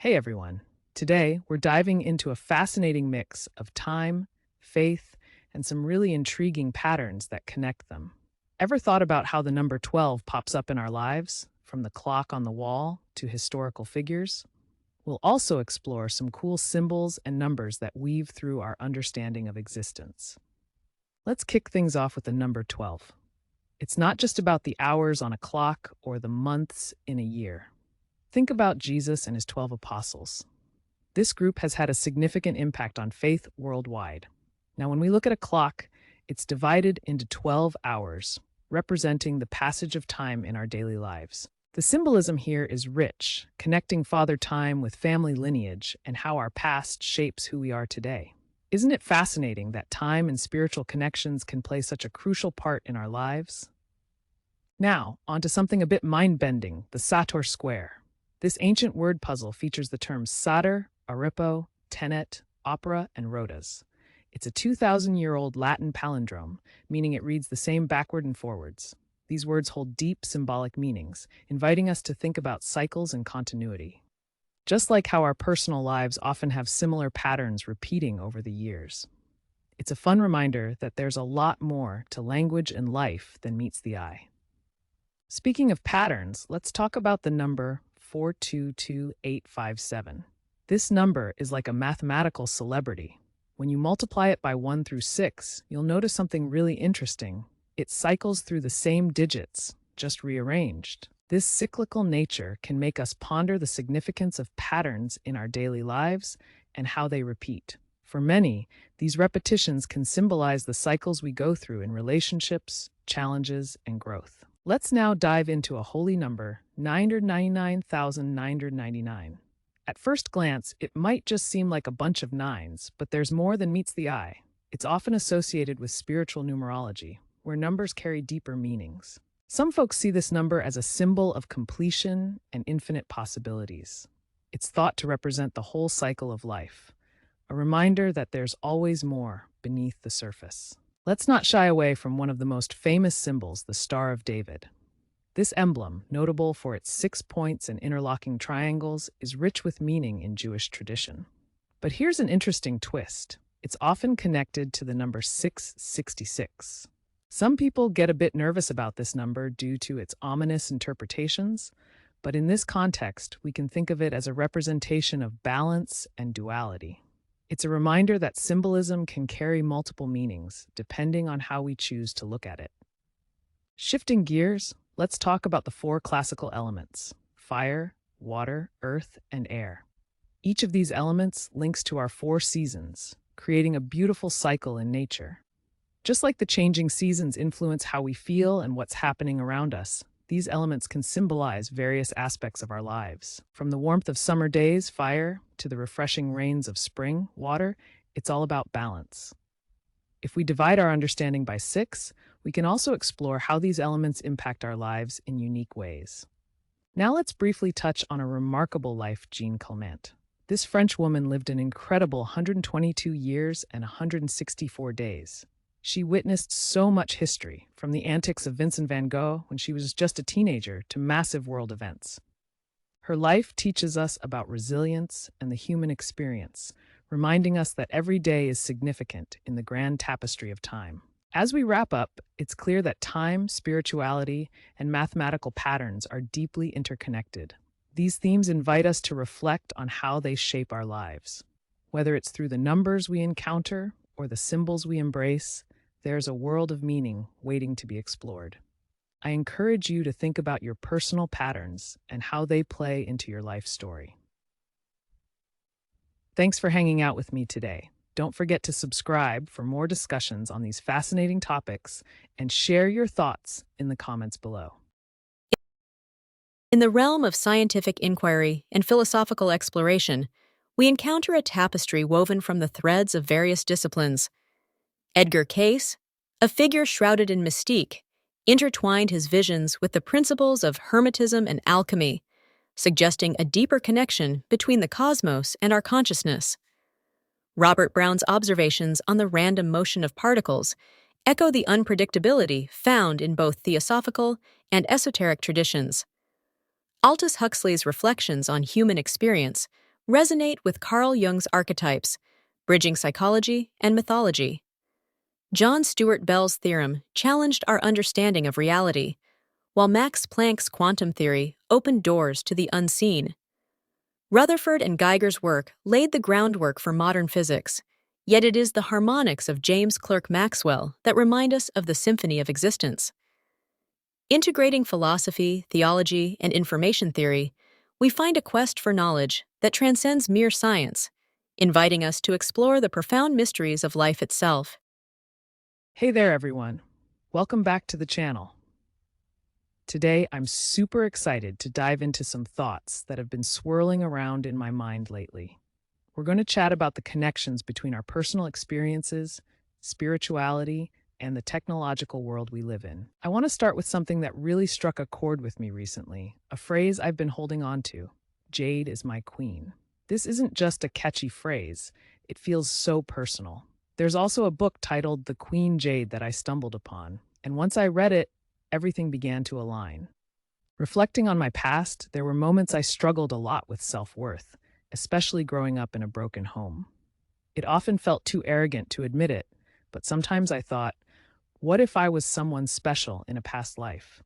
Hey everyone. Today, we're diving into a fascinating mix of time, faith, and some really intriguing patterns that connect them. Ever thought about how the number 12 pops up in our lives, from the clock on the wall to historical figures? We'll also explore some cool symbols and numbers that weave through our understanding of existence. Let's kick things off with the number 12. It's not just about the hours on a clock or the months in a year. Think about Jesus and his 12 apostles. This group has had a significant impact on faith worldwide. Now, when we look at a clock, it's divided into 12 hours, representing the passage of time in our daily lives. The symbolism here is rich, connecting Father Time with family lineage and how our past shapes who we are today. Isn't it fascinating that time and spiritual connections can play such a crucial part in our lives? Now, onto something a bit mind-bending, the Sator square. This ancient word puzzle features the terms Sator, Aripo, Tenet, Opera, and Rhodas. It's a 2,000-year-old Latin palindrome, meaning it reads the same backward and forwards. These words hold deep symbolic meanings, inviting us to think about cycles and continuity. Just like how our personal lives often have similar patterns repeating over the years. It's a fun reminder that there's a lot more to language and life than meets the eye. Speaking of patterns, let's talk about the number 422857. This number is like a mathematical celebrity. When you multiply it by 1 through 6, you'll notice something really interesting. It cycles through the same digits, just rearranged. This cyclical nature can make us ponder the significance of patterns in our daily lives and how they repeat. For many, these repetitions can symbolize the cycles we go through in relationships, challenges, and growth. Let's now dive into a holy number, 999,999. At first glance, it might just seem like a bunch of nines, but there's more than meets the eye. It's often associated with spiritual numerology, where numbers carry deeper meanings. Some folks see this number as a symbol of completion and infinite possibilities. It's thought to represent the whole cycle of life, a reminder that there's always more beneath the surface. Let's not shy away from one of the most famous symbols, the Star of David. This emblem, notable for its 6 points and interlocking triangles, is rich with meaning in Jewish tradition. But here's an interesting twist. It's often connected to the number 666. Some people get a bit nervous about this number due to its ominous interpretations, but in this context, we can think of it as a representation of balance and duality. It's a reminder that symbolism can carry multiple meanings, depending on how we choose to look at it. Shifting gears, let's talk about the 4 classical elements: fire, water, earth, and air. Each of these elements links to our 4 seasons, creating a beautiful cycle in nature. Just like the changing seasons influence how we feel and what's happening around us, these elements can symbolize various aspects of our lives. From the warmth of summer days, fire, to the refreshing rains of spring, water, it's all about balance. If we divide our understanding by 6, we can also explore how these elements impact our lives in unique ways. Now let's briefly touch on a remarkable life, Jeanne Calment. This French woman lived an incredible 122 years and 164 days. She witnessed so much history, from the antics of Vincent van Gogh when she was just a teenager to massive world events. Her life teaches us about resilience and the human experience, reminding us that every day is significant in the grand tapestry of time. As we wrap up, it's clear that time, spirituality, and mathematical patterns are deeply interconnected. These themes invite us to reflect on how they shape our lives. Whether it's through the numbers we encounter or the symbols we embrace, there's a world of meaning waiting to be explored. I encourage you to think about your personal patterns and how they play into your life story. Thanks for hanging out with me today. Don't forget to subscribe for more discussions on these fascinating topics and share your thoughts in the comments below. In the realm of scientific inquiry and philosophical exploration, we encounter a tapestry woven from the threads of various disciplines. Edgar Cayce, a figure shrouded in mystique, intertwined his visions with the principles of Hermetism and alchemy, suggesting a deeper connection between the cosmos and our consciousness. Robert Brown's observations on the random motion of particles echo the unpredictability found in both theosophical and esoteric traditions. Aldous Huxley's reflections on human experience resonate with Carl Jung's archetypes, bridging psychology and mythology. John Stuart Bell's theorem challenged our understanding of reality, while Max Planck's quantum theory opened doors to the unseen. Rutherford and Geiger's work laid the groundwork for modern physics, yet it is the harmonics of James Clerk Maxwell that remind us of the symphony of existence. Integrating philosophy, theology, and information theory, we find a quest for knowledge that transcends mere science, inviting us to explore the profound mysteries of life itself. Hey there, everyone. Welcome back to the channel. Today, I'm super excited to dive into some thoughts that have been swirling around in my mind lately. We're going to chat about the connections between our personal experiences, spirituality, and the technological world we live in. I want to start with something that really struck a chord with me recently, a phrase I've been holding on to: Jade is my queen. This isn't just a catchy phrase, it feels so personal. There's also a book titled The Queen Jade that I stumbled upon, and once I read it, everything began to align. Reflecting on my past, there were moments I struggled a lot with self-worth, especially growing up in a broken home. It often felt too arrogant to admit it, but sometimes I thought, what if I was someone special in a past life,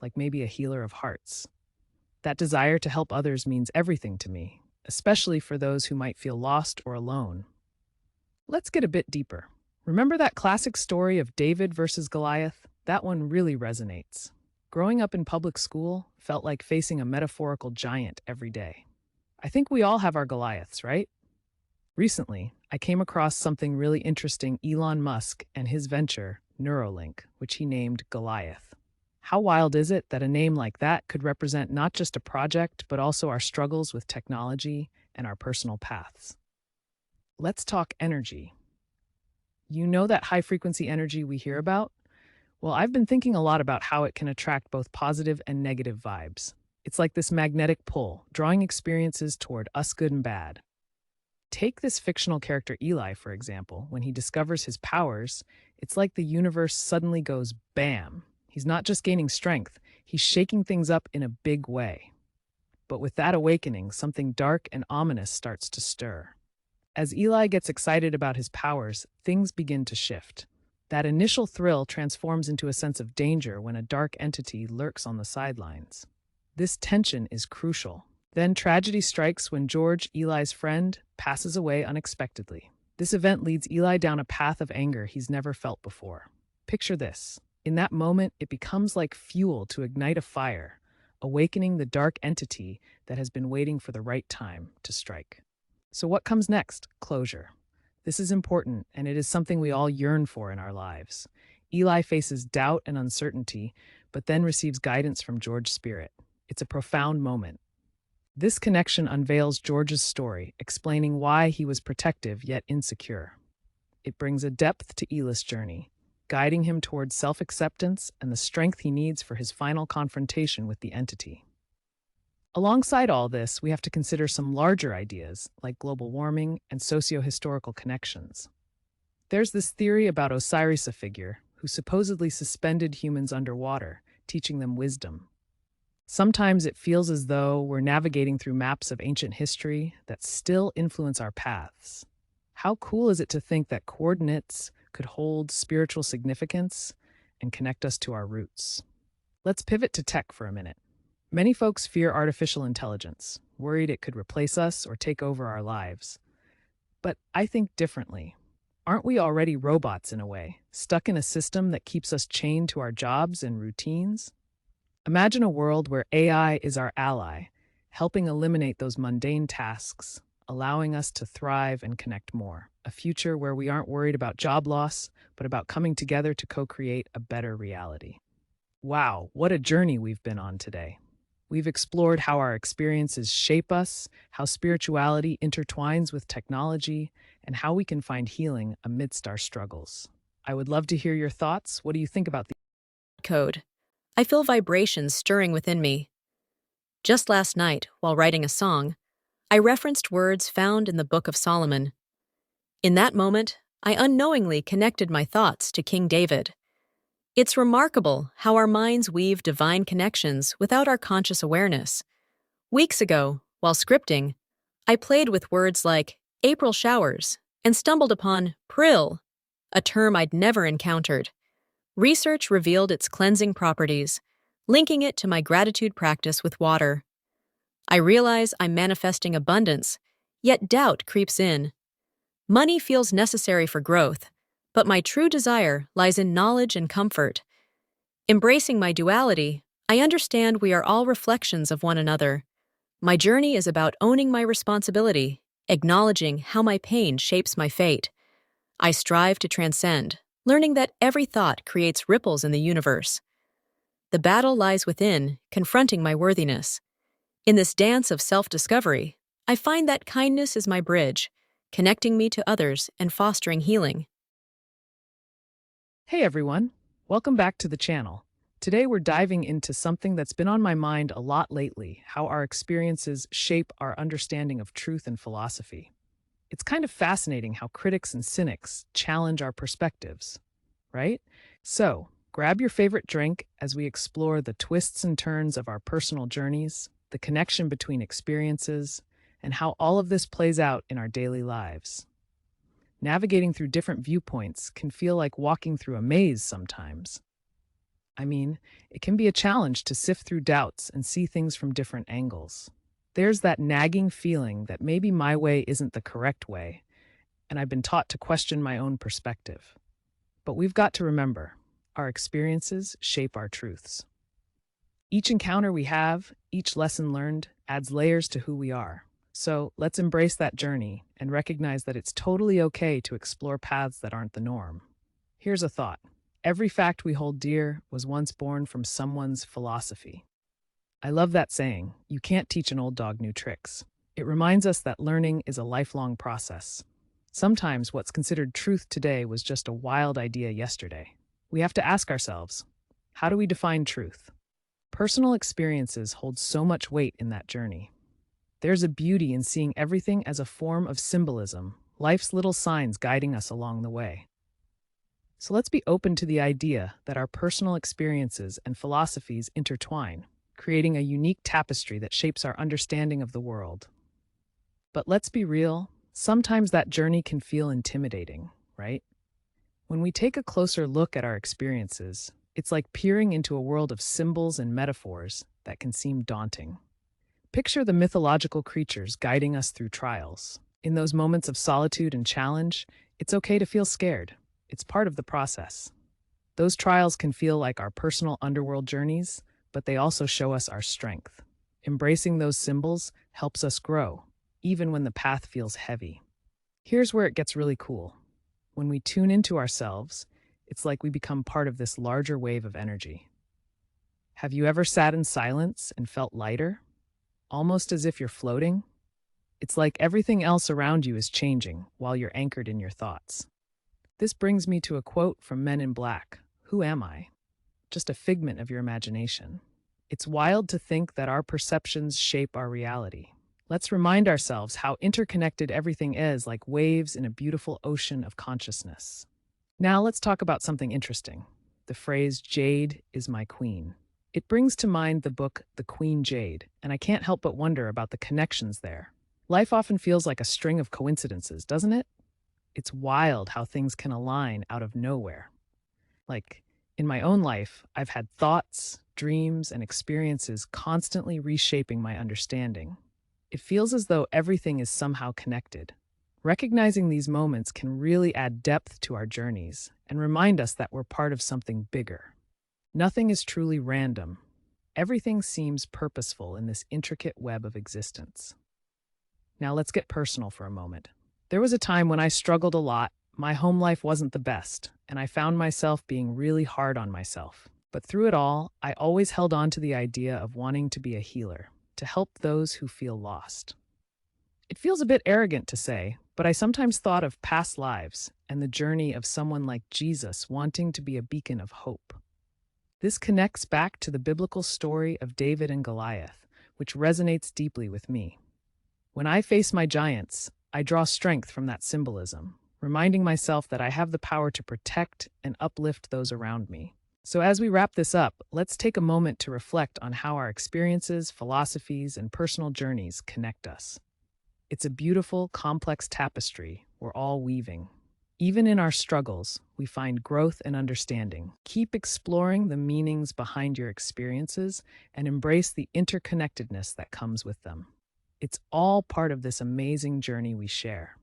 like maybe a healer of hearts? That desire to help others means everything to me, especially for those who might feel lost or alone. Let's get a bit deeper. Remember that classic story of David versus Goliath? That one really resonates. Growing up in public school felt like facing a metaphorical giant every day. I think we all have our Goliaths, right? Recently, I came across something really interesting: Elon Musk and his venture, Neuralink, which he named Goliath. How wild is it that a name like that could represent not just a project, but also our struggles with technology and our personal paths? Let's talk energy. You know that high-frequency energy we hear about? Well, I've been thinking a lot about how it can attract both positive and negative vibes. It's like this magnetic pull, drawing experiences toward us, good and bad. Take this fictional character Eli, for example. When he discovers his powers, it's like the universe suddenly goes bam. He's not just gaining strength, he's shaking things up in a big way. But with that awakening, something dark and ominous starts to stir. As Eli gets excited about his powers, things begin to shift. That initial thrill transforms into a sense of danger when a dark entity lurks on the sidelines. This tension is crucial. Then tragedy strikes when George, Eli's friend, passes away unexpectedly. This event leads Eli down a path of anger he's never felt before. Picture this. In that moment, it becomes like fuel to ignite a fire, awakening the dark entity that has been waiting for the right time to strike. So what comes next? Closure. This is important, and it is something we all yearn for in our lives. Eli faces doubt and uncertainty, but then receives guidance from George's spirit. It's a profound moment. This connection unveils George's story, explaining why he was protective yet insecure. It brings a depth to Eli's journey, guiding him towards self-acceptance and the strength he needs for his final confrontation with the entity. Alongside all this, we have to consider some larger ideas like global warming and socio-historical connections. There's this theory about Osiris, a figure who supposedly suspended humans underwater, teaching them wisdom. Sometimes it feels as though we're navigating through maps of ancient history that still influence our paths. How cool is it to think that coordinates could hold spiritual significance and connect us to our roots? Let's pivot to tech for a minute. Many folks fear artificial intelligence, worried it could replace us or take over our lives. But I think differently. Aren't we already robots in a way, stuck in a system that keeps us chained to our jobs and routines? Imagine a world where AI is our ally, helping eliminate those mundane tasks, allowing us to thrive and connect more. A future where we aren't worried about job loss, but about coming together to co-create a better reality. Wow, what a journey we've been on today. We've explored how our experiences shape us, how spirituality intertwines with technology, and how we can find healing amidst our struggles. I would love to hear your thoughts. What do you think about the Code. I feel vibrations stirring within me. Just last night, while writing a song, I referenced words found in the Book of Solomon. In that moment, I unknowingly connected my thoughts to King David. It's remarkable how our minds weave divine connections without our conscious awareness. Weeks ago, while scripting, I played with words like April showers and stumbled upon prill, a term I'd never encountered. Research revealed its cleansing properties, linking it to my gratitude practice with water. I realize I'm manifesting abundance, yet doubt creeps in. Money feels necessary for growth, but my true desire lies in knowledge and comfort. Embracing my duality, I understand we are all reflections of one another. My journey is about owning my responsibility, acknowledging how my pain shapes my fate. I strive to transcend, learning that every thought creates ripples in the universe. The battle lies within, confronting my worthiness. In this dance of self-discovery, I find that kindness is my bridge, connecting me to others and fostering healing. Hey everyone, welcome back to the channel. Today we're diving into something that's been on my mind a lot lately, how our experiences shape our understanding of truth and philosophy. It's kind of fascinating how critics and cynics challenge our perspectives, right? So, grab your favorite drink as we explore the twists and turns of our personal journeys, the connection between experiences, and how all of this plays out in our daily lives. Navigating through different viewpoints can feel like walking through a maze sometimes. I mean, it can be a challenge to sift through doubts and see things from different angles. There's that nagging feeling that maybe my way isn't the correct way, and I've been taught to question my own perspective. But we've got to remember, our experiences shape our truths. Each encounter we have, each lesson learned, adds layers to who we are. So let's embrace that journey and recognize that it's totally okay to explore paths that aren't the norm. Here's a thought. Every fact we hold dear was once born from someone's philosophy. I love that saying, you can't teach an old dog new tricks. It reminds us that learning is a lifelong process. Sometimes what's considered truth today was just a wild idea yesterday. We have to ask ourselves, how do we define truth? Personal experiences hold so much weight in that journey. There's a beauty in seeing everything as a form of symbolism, life's little signs guiding us along the way. So let's be open to the idea that our personal experiences and philosophies intertwine, creating a unique tapestry that shapes our understanding of the world. But let's be real, sometimes that journey can feel intimidating, right? When we take a closer look at our experiences, it's like peering into a world of symbols and metaphors that can seem daunting. Picture the mythological creatures guiding us through trials. In those moments of solitude and challenge, it's okay to feel scared. It's part of the process. Those trials can feel like our personal underworld journeys, but they also show us our strength. Embracing those symbols helps us grow, even when the path feels heavy. Here's where it gets really cool. When we tune into ourselves, it's like we become part of this larger wave of energy. Have you ever sat in silence and felt lighter? Almost as if you're floating? It's like everything else around you is changing while you're anchored in your thoughts. This brings me to a quote from Men in Black. Who am I? Just a figment of your imagination. It's wild to think that our perceptions shape our reality. Let's remind ourselves how interconnected everything is, like waves in a beautiful ocean of consciousness. Now let's talk about something interesting. The phrase, "Jade is my queen." It brings to mind the book The Queen Jade, and I can't help but wonder about the connections there. Life often feels like a string of coincidences, doesn't it? It's wild how things can align out of nowhere. Like, in my own life, I've had thoughts, dreams, and experiences constantly reshaping my understanding. It feels as though everything is somehow connected. Recognizing these moments can really add depth to our journeys and remind us that we're part of something bigger. Nothing is truly random. Everything seems purposeful in this intricate web of existence. Now let's get personal for a moment. There was a time when I struggled a lot. My home life wasn't the best, and I found myself being really hard on myself. But through it all, I always held on to the idea of wanting to be a healer, to help those who feel lost. It feels a bit arrogant to say, but I sometimes thought of past lives and the journey of someone like Jesus wanting to be a beacon of hope. This connects back to the biblical story of David and Goliath, which resonates deeply with me. When I face my giants, I draw strength from that symbolism, reminding myself that I have the power to protect and uplift those around me. So as we wrap this up, let's take a moment to reflect on how our experiences, philosophies, and personal journeys connect us. It's a beautiful, complex tapestry we're all weaving. Even in our struggles, we find growth and understanding. Keep exploring the meanings behind your experiences and embrace the interconnectedness that comes with them. It's all part of this amazing journey we share.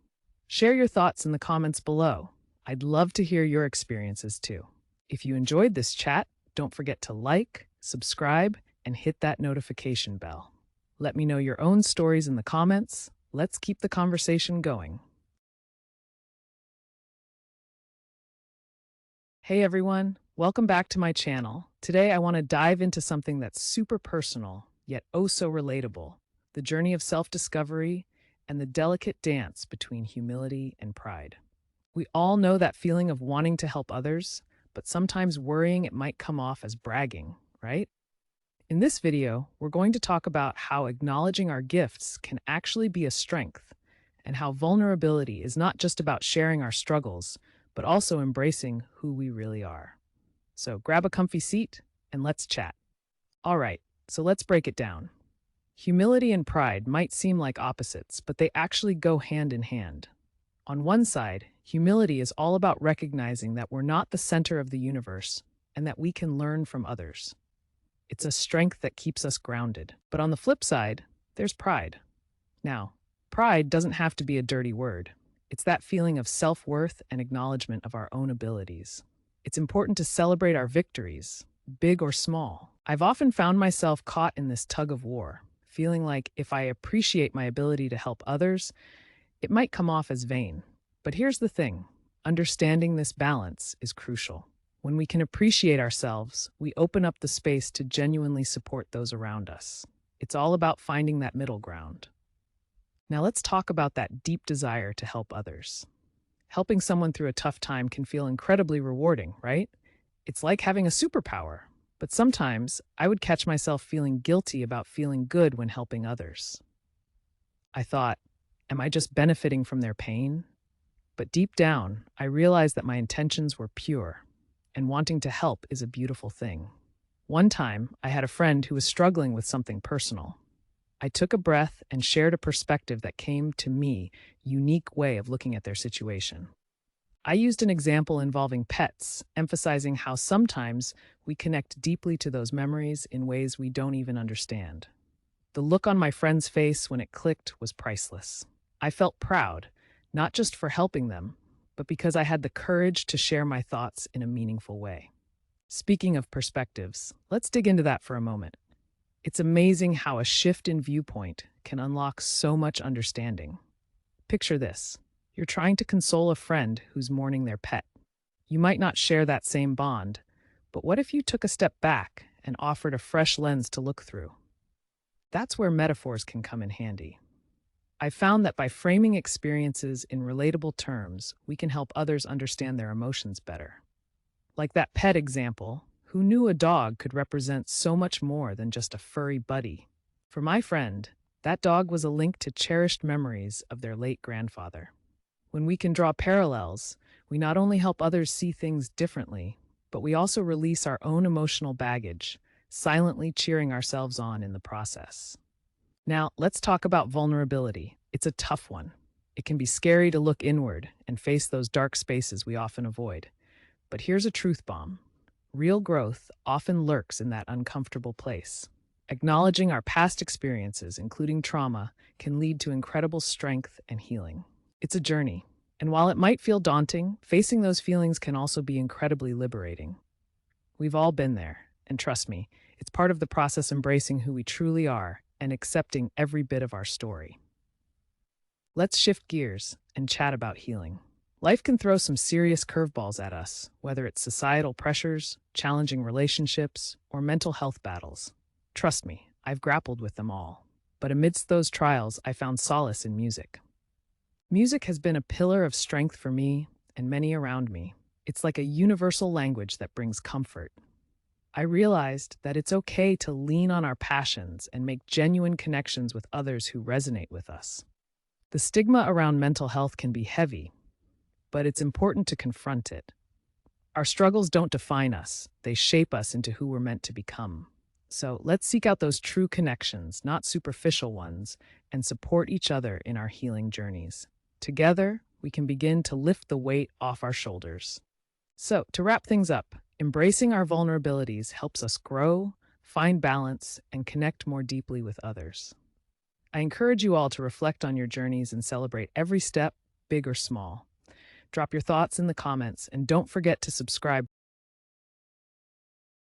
Share your thoughts in the comments below. I'd love to hear your experiences too. If you enjoyed this chat, don't forget to like, subscribe, and hit that notification bell. Let me know your own stories in the comments. Let's keep the conversation going. Hey everyone, welcome back to my channel. Today I want to dive into something that's super personal, yet oh so relatable: the journey of self-discovery and the delicate dance between humility and pride. We all know that feeling of wanting to help others, but sometimes worrying it might come off as bragging, right? In this video, we're going to talk about how acknowledging our gifts can actually be a strength, and how vulnerability is not just about sharing our struggles, but also embracing who we really are. So grab a comfy seat and let's chat. All right, so let's break it down. Humility and pride might seem like opposites, but they actually go hand in hand. On one side, humility is all about recognizing that we're not the center of the universe and that we can learn from others. It's a strength that keeps us grounded. But on the flip side, there's pride. Now, pride doesn't have to be a dirty word. It's that feeling of self-worth and acknowledgement of our own abilities. It's important to celebrate our victories, big or small. I've often found myself caught in this tug of war, feeling like if I appreciate my ability to help others, it might come off as vain. But here's the thing: understanding this balance is crucial. When we can appreciate ourselves, we open up the space to genuinely support those around us. It's all about finding that middle ground. Now let's talk about that deep desire to help others. Helping someone through a tough time can feel incredibly rewarding, right? It's like having a superpower. But sometimes I would catch myself feeling guilty about feeling good when helping others. I thought, am I just benefiting from their pain? But deep down, I realized that my intentions were pure, and wanting to help is a beautiful thing. One time, I had a friend who was struggling with something personal. I took a breath and shared a perspective that came to me, unique way of looking at their situation. I used an example involving pets, emphasizing how sometimes we connect deeply to those memories in ways we don't even understand. The look on my friend's face when it clicked was priceless. I felt proud, not just for helping them, but because I had the courage to share my thoughts in a meaningful way. Speaking of perspectives, let's dig into that for a moment. It's amazing how a shift in viewpoint can unlock so much understanding. Picture this: you're trying to console a friend who's mourning their pet. You might not share that same bond, but what if you took a step back and offered a fresh lens to look through? That's where metaphors can come in handy. I've found that by framing experiences in relatable terms, we can help others understand their emotions better. Like that pet example, who knew a dog could represent so much more than just a furry buddy? For my friend, that dog was a link to cherished memories of their late grandfather. When we can draw parallels, we not only help others see things differently, but we also release our own emotional baggage, silently cheering ourselves on in the process. Now, let's talk about vulnerability. It's a tough one. It can be scary to look inward and face those dark spaces we often avoid. But here's a truth bomb: real growth often lurks in that uncomfortable place. Acknowledging our past experiences, including trauma, can lead to incredible strength and healing. It's a journey, and while it might feel daunting, facing those feelings can also be incredibly liberating. We've all been there, and trust me, it's part of the process embracing who we truly are and accepting every bit of our story. Let's shift gears and chat about healing. Life can throw some serious curveballs at us, whether it's societal pressures, challenging relationships, or mental health battles. Trust me, I've grappled with them all. But amidst those trials, I found solace in music. Music has been a pillar of strength for me and many around me. It's like a universal language that brings comfort. I realized that it's okay to lean on our passions and make genuine connections with others who resonate with us. The stigma around mental health can be heavy, but it's important to confront it. Our struggles don't define us, they shape us into who we're meant to become. So let's seek out those true connections, not superficial ones, and support each other in our healing journeys. Together, we can begin to lift the weight off our shoulders. So, to wrap things up, embracing our vulnerabilities helps us grow, find balance, and connect more deeply with others. I encourage you all to reflect on your journeys and celebrate every step, big or small. Drop your thoughts in the comments and don't forget to subscribe